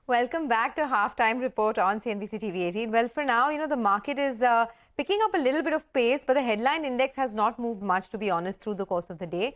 Welcome back to Halftime Report on CNBC TV 18. Well, for now, the market is picking up a little bit of pace, but the headline index has not moved much, to be honest, through the course of the day.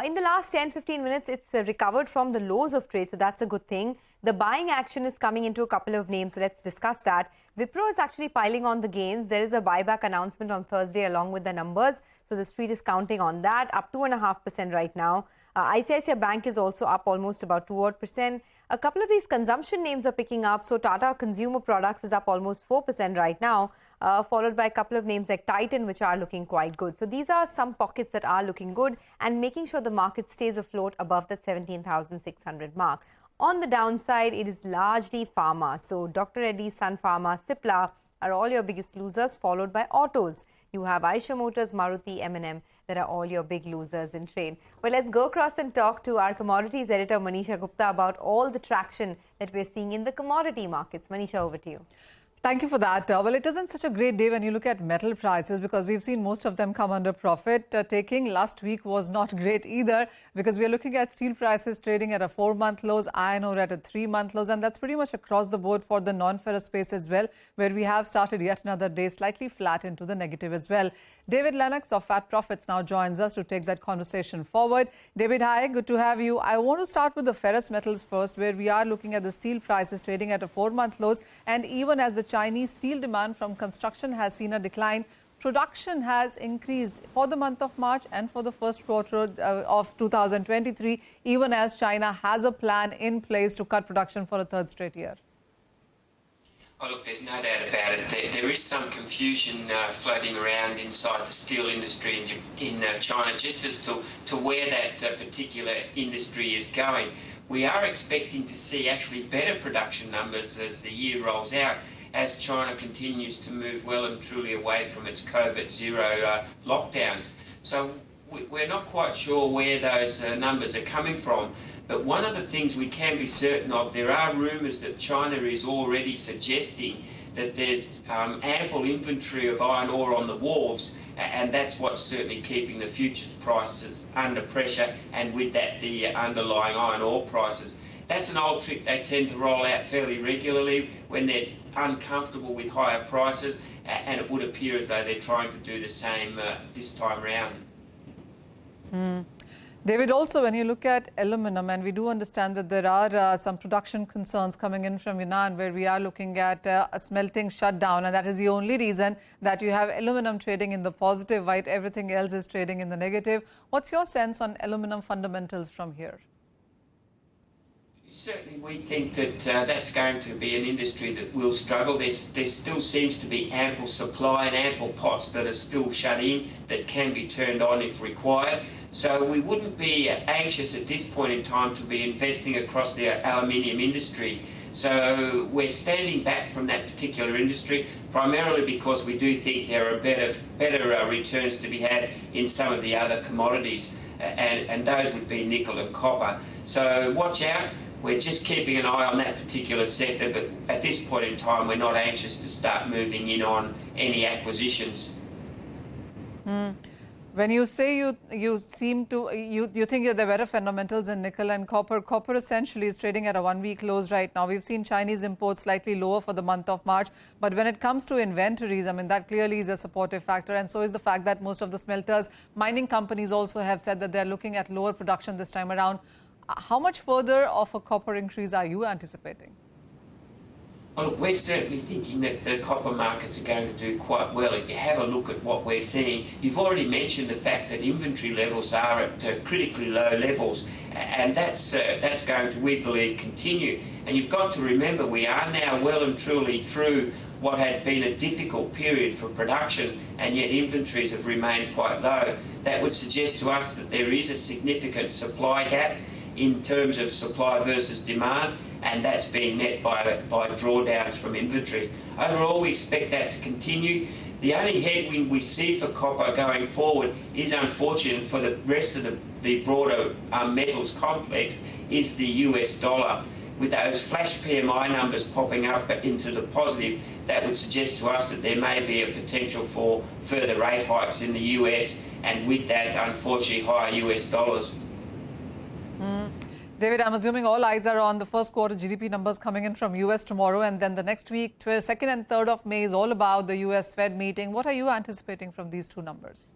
In the last 10-15 minutes, it's recovered from the lows of trade, so that's a good thing. The buying action is coming into a couple of names, so let's discuss that. Wipro is actually piling on the gains. There is a buyback announcement on Thursday along with the numbers, so the street is counting on that, up 2.5% right now. ICICI Bank is also up almost about 2%. A couple of these consumption names are picking up. So Tata Consumer Products is up almost 4% right now, followed by a couple of names like Titan, which are looking quite good. So these are some pockets that are looking good and making sure the market stays afloat above that 17,600 mark. On the downside, it is largely pharma. So Dr. Reddy's, Sun Pharma, Cipla are all your biggest losers, followed by autos. You have Eicher Motors, Maruti, M&M. That are all your big losers in trade. But let's go across and talk to our commodities editor, Manisha Gupta, about all the traction that we're seeing in the commodity markets. Manisha, over to you. Thank you for that. Well, it isn't such a great day when you look at metal prices because we've seen most of them come under profit taking. Last week was not great either because we are looking at steel prices trading at a 4-month lows, iron ore at a 3-month lows, and that's pretty much across the board for the non-ferrous space as well, where we have started yet another day slightly flat into the negative as well. David Lennox of Fat Profits now joins us to take that conversation forward. David, hi, good to have you. I want to start with the ferrous metals first, where we are looking at the steel prices trading at a 4-month lows, and even as the Chinese steel demand from construction has seen a decline, production has increased for the month of March and for the first quarter of 2023, even as China has a plan in place to cut production for a third straight year. Oh, look, there's no doubt about it. There is some confusion floating around inside the steel industry in China just as to where that particular industry is going. We are expecting to see actually better production numbers as the year rolls out, as China continues to move well and truly away from its COVID-0 lockdowns. So we're not quite sure where those numbers are coming from. But one of the things we can be certain of, there are rumours that China is already suggesting that there's ample inventory of iron ore on the wharves, and that's what's certainly keeping the futures prices under pressure, and with that the underlying iron ore prices. That's an old trick they tend to roll out fairly regularly when they're uncomfortable with higher prices, and it would appear as though they're trying to do the same this time round. David, also when you look at aluminum, and we do understand that there are some production concerns coming in from Yunnan, where we are looking at a smelting shutdown, and that is the only reason that you have aluminum trading in the positive, while everything else is trading in the negative. What's your sense on aluminum fundamentals from here? Certainly we think that that's going to be an industry that will struggle. There still seems to be ample supply and ample pots that are still shut in that can be turned on if required. So we wouldn't be anxious at this point in time to be investing across the aluminium industry. So we're standing back from that particular industry, primarily because we do think there are better returns to be had in some of the other commodities, and those would be nickel and copper. So watch out. We're just keeping an eye on that particular sector, but at this point in time, we're not anxious to start moving in on any acquisitions. When you say you think there are better fundamentals in nickel and copper, copper essentially is trading at a 1-week lows right now. We've seen Chinese imports slightly lower for the month of March, but when it comes to inventories, I mean, that clearly is a supportive factor, and so is the fact that most of the smelters, mining companies also have said that they're looking at lower production this time around. How much further of a copper increase are you anticipating? Well, look, we're certainly thinking that the copper markets are going to do quite well. If you have a look at what we're seeing, you've already mentioned the fact that inventory levels are at critically low levels, and that's going to, we believe, continue. And you've got to remember, we are now well and truly through what had been a difficult period for production, and yet inventories have remained quite low. That would suggest to us that there is a significant supply gap in terms of supply versus demand, and that's being met by drawdowns from inventory. Overall, we expect that to continue. The only headwind we see for copper going forward is unfortunate for the rest of the broader metals complex is the US dollar. With those flash PMI numbers popping up into the positive, that would suggest to us that there may be a potential for further rate hikes in the US, and with that, unfortunately, higher US dollars. David, I'm assuming all eyes are on the first quarter GDP numbers coming in from US tomorrow, and then the next week, 2nd and 3rd of May, is all about the US Fed meeting. What are you anticipating from these two numbers?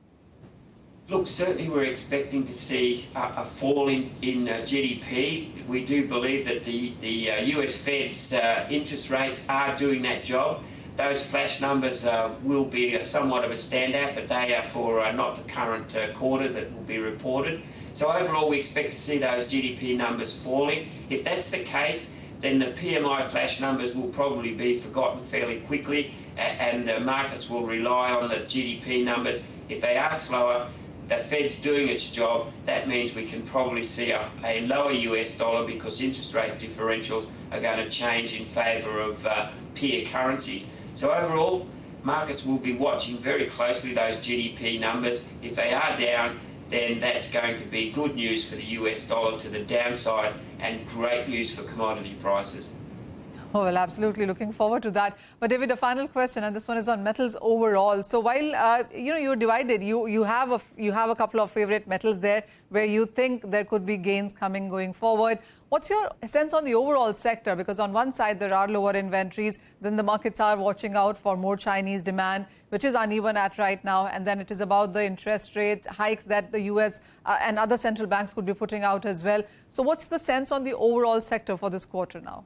Look, certainly we're expecting to see a fall in GDP. We do believe that the US Fed's interest rates are doing that job. Those flash numbers will be somewhat of a standout, but they are for not the current quarter that will be reported. So overall, we expect to see those GDP numbers falling. If that's the case, then the PMI flash numbers will probably be forgotten fairly quickly, and markets will rely on the GDP numbers. If they are slower, the Fed's doing its job. That means we can probably see a lower US dollar because interest rate differentials are going to change in favour of peer currencies. So overall, markets will be watching very closely those GDP numbers. If they are down, then that's going to be good news for the US dollar to the downside and great news for commodity prices. Oh, well, absolutely looking forward to that. But David, a final question, and this one is on metals overall. So while you're divided, you have a couple of favorite metals there where you think there could be gains coming going forward. What's your sense on the overall sector? Because on one side there are lower inventories, then the markets are watching out for more Chinese demand, which is uneven at right now, and then it is about the interest rate hikes that the US and other central banks could be putting out as well. So what's the sense on the overall sector for this quarter now?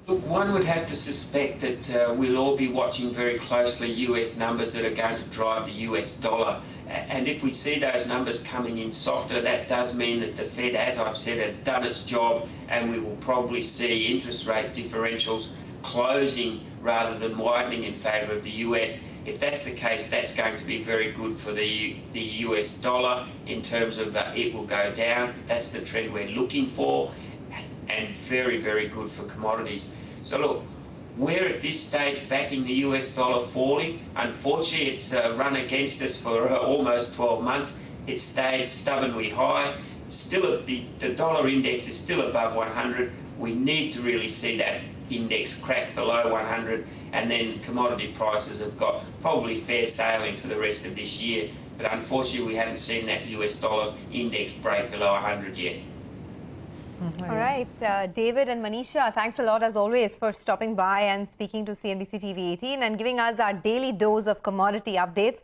Look, one would have to suspect that we'll all be watching very closely US numbers that are going to drive the US dollar. And if we see those numbers coming in softer, that does mean that the Fed, as I've said, has done its job, and we will probably see interest rate differentials closing rather than widening in favour of the US. If that's the case, that's going to be very good for the US dollar in terms of it will go down. That's the trend we're looking for. And very, very good for commodities. So look, we're at this stage backing the US dollar falling. Unfortunately, it's run against us for almost 12 months. It stayed stubbornly high. Still, the dollar index is still above 100. We need to really see that index crack below 100, and then commodity prices have got probably fair sailing for the rest of this year. But unfortunately, we haven't seen that US dollar index break below 100 yet. All right, David and Manisha, thanks a lot as always for stopping by and speaking to CNBC TV 18 and giving us our daily dose of commodity updates.